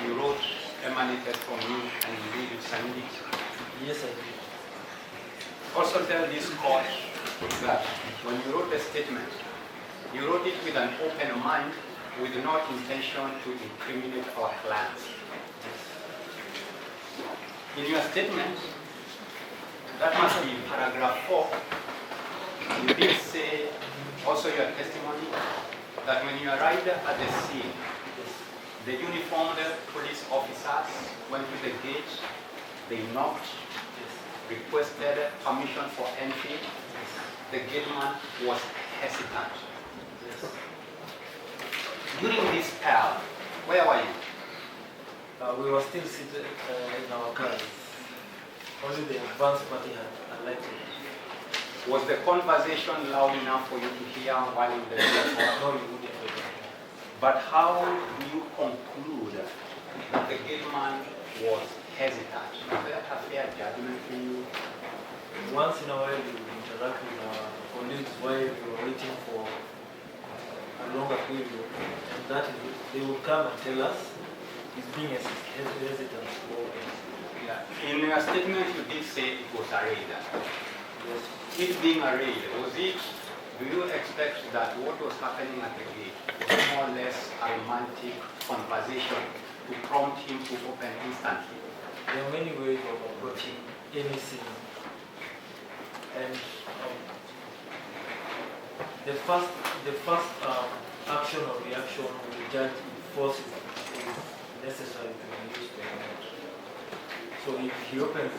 you wrote emanated from you and indeed you signed it? Yes, I did. Also tell this court that when you wrote the statement, you wrote it with an open mind, with no intention to incriminate our clients. In your statement, that must be paragraph 4, you did say, also your testimony, that when you arrived at the scene, the uniformed police officers went to the gate, they knocked, requested permission for entry. The gateman was hesitant. During this spell, where were you? We were still seated in our cars. Only the advance party had elected. Was the conversation loud enough for you to hear while in the vehicle? No, you wouldn't hear that. But how do you conclude that the gateman was hesitant? Was that a fair judgment to you? Once in a while, we would interact with our colleagues while we were waiting for a longer period. And that is, they would come and tell us he's being hesitant to open. Yeah. In your statement, you did say it was a raid. Yes. It being a raid, do you expect that what was happening at the gate was more or less a romantic conversation to prompt him to open instantly? There are many ways of approaching any scene. And the first action or reaction of the judge force is necessary to be used by the judge. So if he opens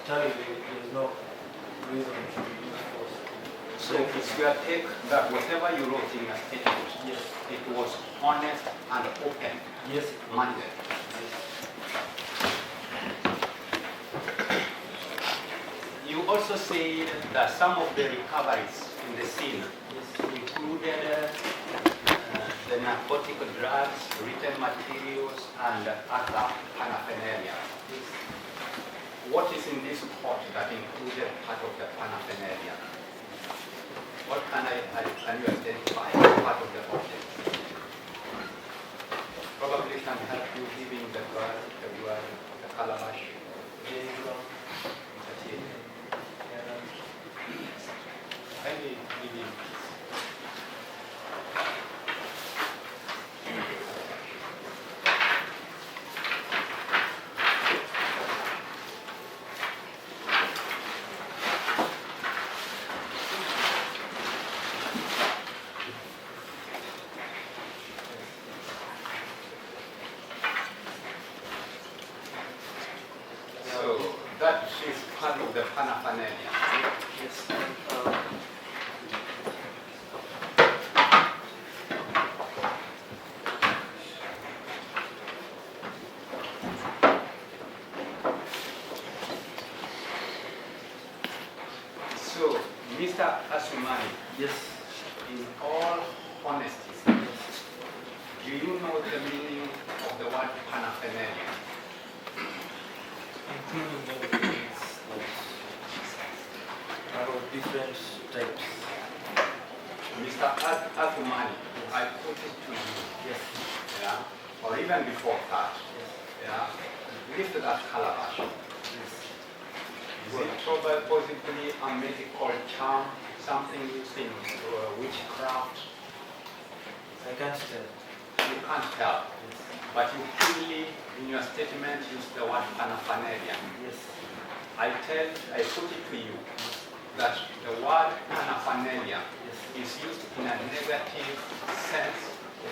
Charlie, there is no reason to use force. So it's your take that whatever you wrote in your statement, yes, it was honest and open, yes, minded. yes. You also said that some of the recoveries in the scene Yes. included the narcotic drugs, written materials, and other paraphernalia. Yes. What is in this report that included part of the paraphernalia? What can you identify as part of the object? Probably can help you giving the word, the calabash. Kindly give him. So that is part of the paraphernalia. Yes. So, Mr. Asumani, Yes. in all honesty, do you know the meaning of the word paraphernalia? Including many things that are of different types. Mr. Asumani, I put it to you, Yes. yeah, or even before that, Yes. yeah, lift that calabash. Yes. Is it probably possibly a medical term, something used in witchcraft? I can't tell. You can't tell. Yes. But you clearly, in your statement, use the word paraphernalia. Yes. I put it to you that the word paraphernalia is used in a negative sense.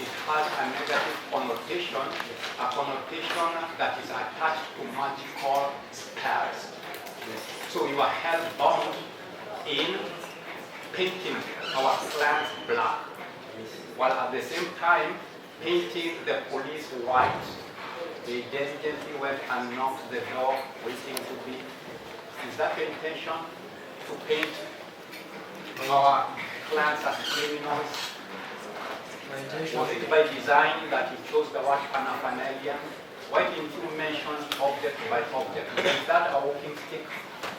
It has a negative connotation, a connotation that is attached to magical spells. Yes. So you are held bound in painting our clients black, Yes. while at the same time painting the police white. They diligently went and knocked the door, waiting to be. Is that the intention? To paint our clients as criminals? My intention Was it by design that you chose the word paraphernalia? Why didn't you mention object by object? Is that a walking stick?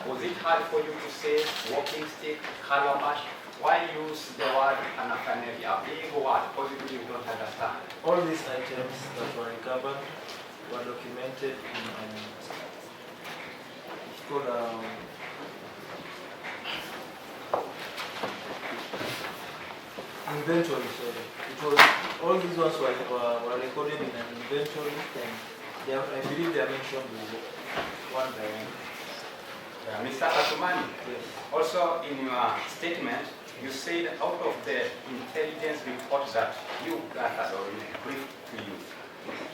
Was it hard for you to say walking stick, calabash? Why use the word paraphernalia? A big word, possibly you don't understand. all these items that were recovered governed were documented in it's called inventory. Sorry, it was all these ones were recorded in an inventory, and I believe they are mentioned one by one. Mr. Atumani, Yes. also in your statement, you said out of the intelligence report that you gathered or briefed to you,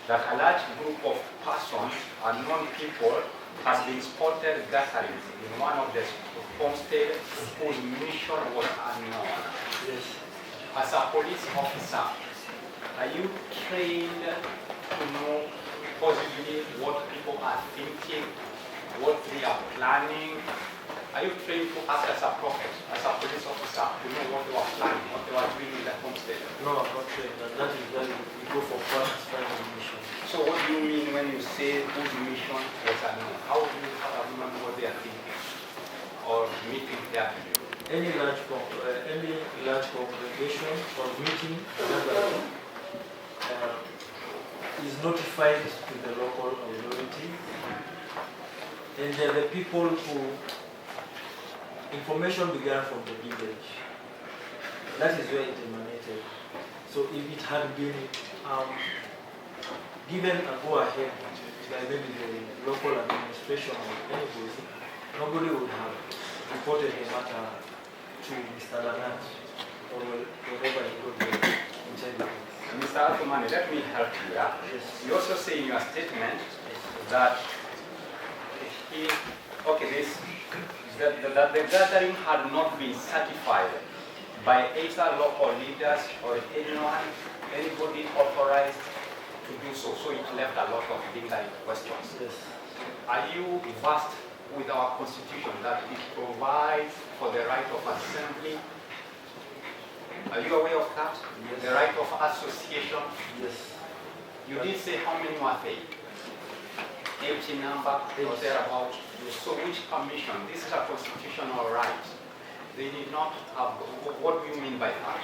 that a large group of persons, unknown people, has been spotted gathering in one of the homesteads whose mission was unknown. Yes. As a police officer, are you trained to know possibly what people are thinking, what they are planning? Are you trained to act as a prophet, as a police officer, to know what they were planning, what they were doing in the homestead? No, I'm not trained. That is why we go for first final mission. So what do you mean when you say whose mission was unknown? How do you know what they are thinking or meeting their view? Any large congregation or meeting gathering is notified to the local authority, and the people who information began from the village. That is where it emanated. So if it had been given a go-ahead by maybe the local administration or anybody, nobody would have reported the matter to Mr. Lanat or wherever he got the intelligence. Mr. Atumani, let me help you. Yeah? Yes. You also say in your statement that that the gathering had not been certified by either local leaders or anybody authorized to do so. So it left a lot of lingering questions. Yes. Are you versed with our constitution that it provides for the right of assembly? Are you aware of that? Yes. The right of association? Yes. You did say how many were they? 80 number or thereabout. So which commission? This is a constitutional right. They did not have. What do you mean by that?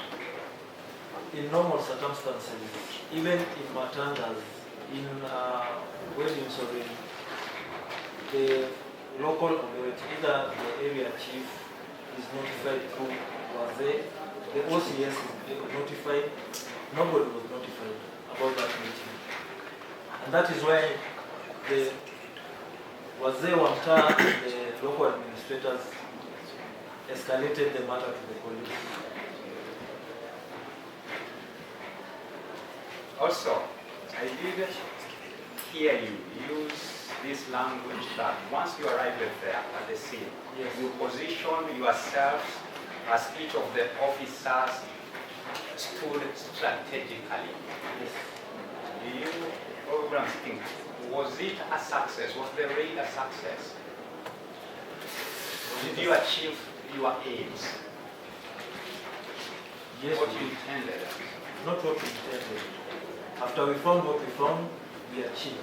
In normal circumstances, even in Matangas, in weddings already, the local authority, either the area chief is notified through Waze, the OCS is notified, nobody was notified about that meeting. And that is why the Waze Wamta, the local administrators, escalated the matter to the police. Also, I did hear you use this language that once you arrive there at the scene, yes, you position yourselves as each of the officers stood strategically. Yes. Do you, what I'm thinking, was it a success? Was the raid a success? Did you achieve your aims? Yes. What you intended? Not what we intended. After we found what we found, we achieved.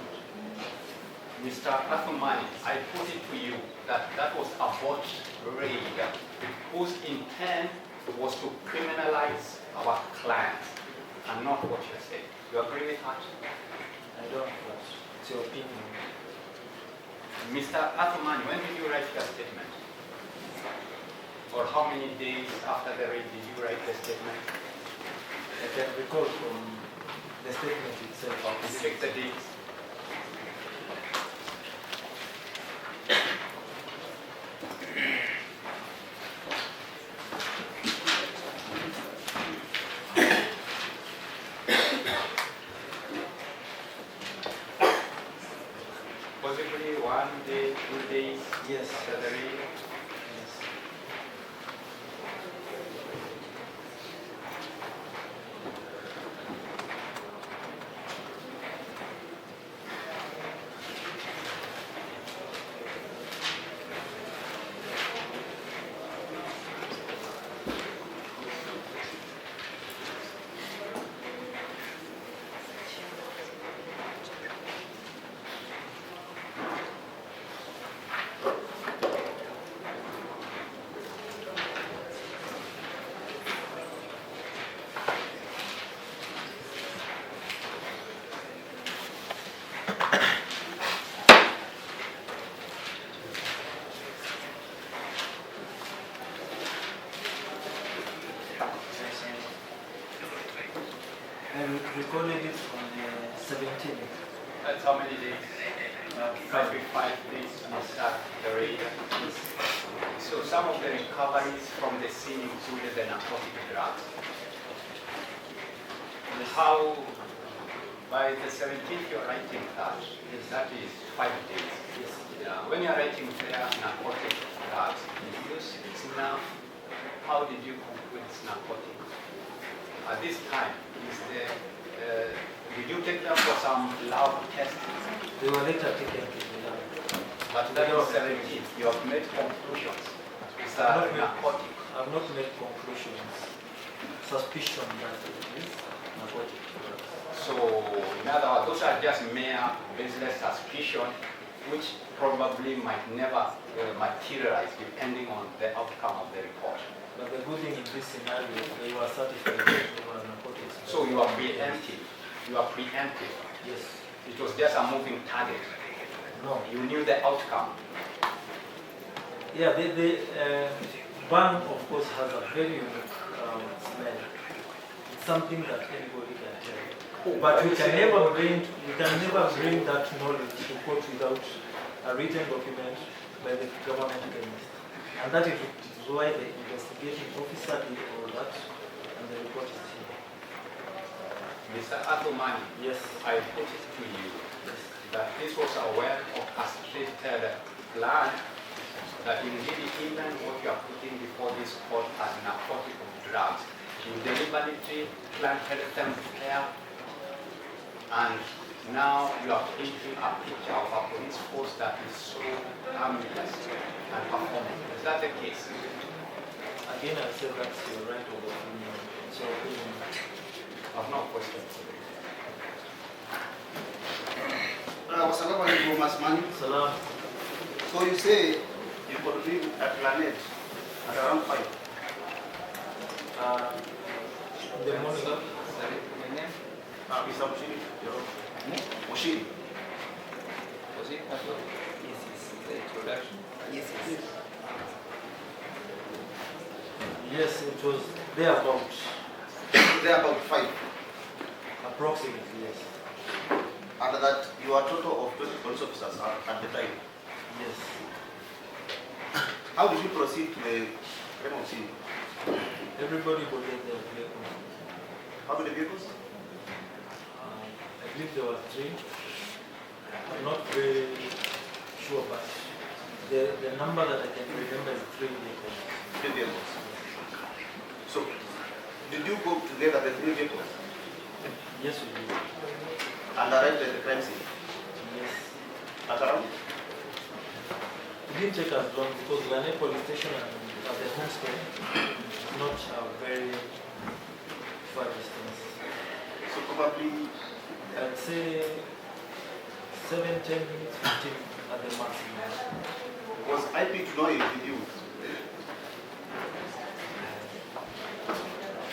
Mr. Athumani, I put it to you that that was a botched raid whose intent was to criminalize our clients and not what you said. You agree with that? I don't know. It's your opinion. Mr. Athumani, when did you write your statement? Or how many days after the raid did you write the statement? I can recall from the statement itself. Check the dates. Possibly 1 day, 2 days Yes. after the raid. Yes. 13. That's how many days? 5. 5 days after the raid. So some of the recoveries from the scene included the narcotic drugs. How, by the 17th you're writing that, that is 5 days. Yes. When you're writing there narcotic drugs, did you use snuff? How did you conclude it's narcotic? At this time, did you take them for some lab tests? They were later taken to the lab. But that is 17th, you have made conclusions. It's a narcotic. I've not made conclusions. Suspicion that it is narcotic. So, in other words, those are just mere baseless suspicion, which probably might never materialize depending on the outcome of the report. But the good thing in this scenario, they were certified that they were narcotics. So you are preemptive. You are preemptive. Yes. It was just a moving target. No. You knew the outcome. Yeah, the bang, of course, has a very unique smell. It's something that anybody can tell. But we can never bring that knowledge to court without a written document by the government chemist. And that is why the investigating officer did all that, and the report is here. Mr. Athumani, Yes. I put it to you that this was a well-orchestrated plan, that indeed even what you are putting before this court as narcotic drugs, you deliberately planted them there, and now you are painting a picture of a police force that is so harmless and performing. Is that the case? Again, I said that's your right of opinion. It's your opinion. I have no questions. Wassalamu alaikum, Masman. Salam. So you say you could leave at Planet at around 5? In the morning. Sorry, my name? Mr. Mushiri. Mushiri. Was it? Yes. The introduction? Yes. Yes, it was thereabout. They're about 5. Approximately, yes. And that you are total of 20 police officers at the time. Yes. How did you proceed to the crime of scene? Everybody boarded their vehicle. How many vehicles? I believe there were 3. I'm not very sure, but the number that I can remember is 3 vehicles. 3 vehicles. So, did you go together the 3 vehicles Yes, we did. and arrived at the crime scene? Yes. At around? It didn't take us long because we are near police station and at the homestay. It's not a very far distance. So probably I'd say 7, 10 minutes, 15 at the maximum. was IP to know it with you?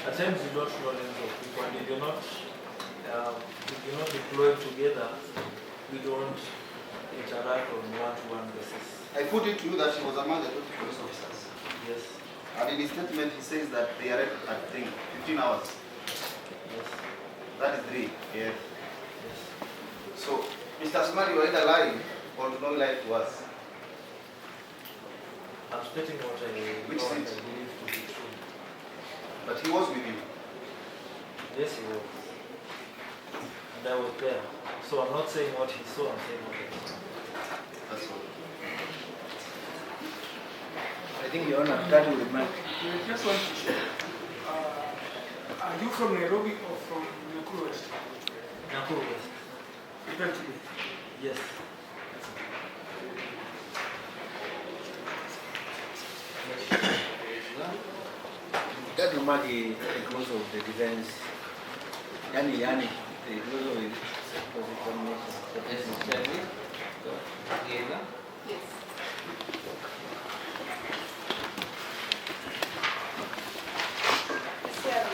At times you don't know names of people, and if you're not deployed together, we don't interact on one-to-one basis. I put it to you that he was among the 20 police officers. Yes, And in his statement he says that they arrived at 15 hours. yes, That is 3. Yeah. yes. So, Mr. Asmani, you are either lying or do not lie to us. I'm stating what I Which know and is I it? believe to be true. But he was with you. Yes, he was. And I was there. So I'm not saying what he saw, I'm saying what I saw. That's all. I think Your Honor, that will remark. I just want to check. Are you from Nairobi or from Nakuru West? Nakuru West. Eventually. Yes. That remark is because of the defense. Yani, because of the examination. Yes.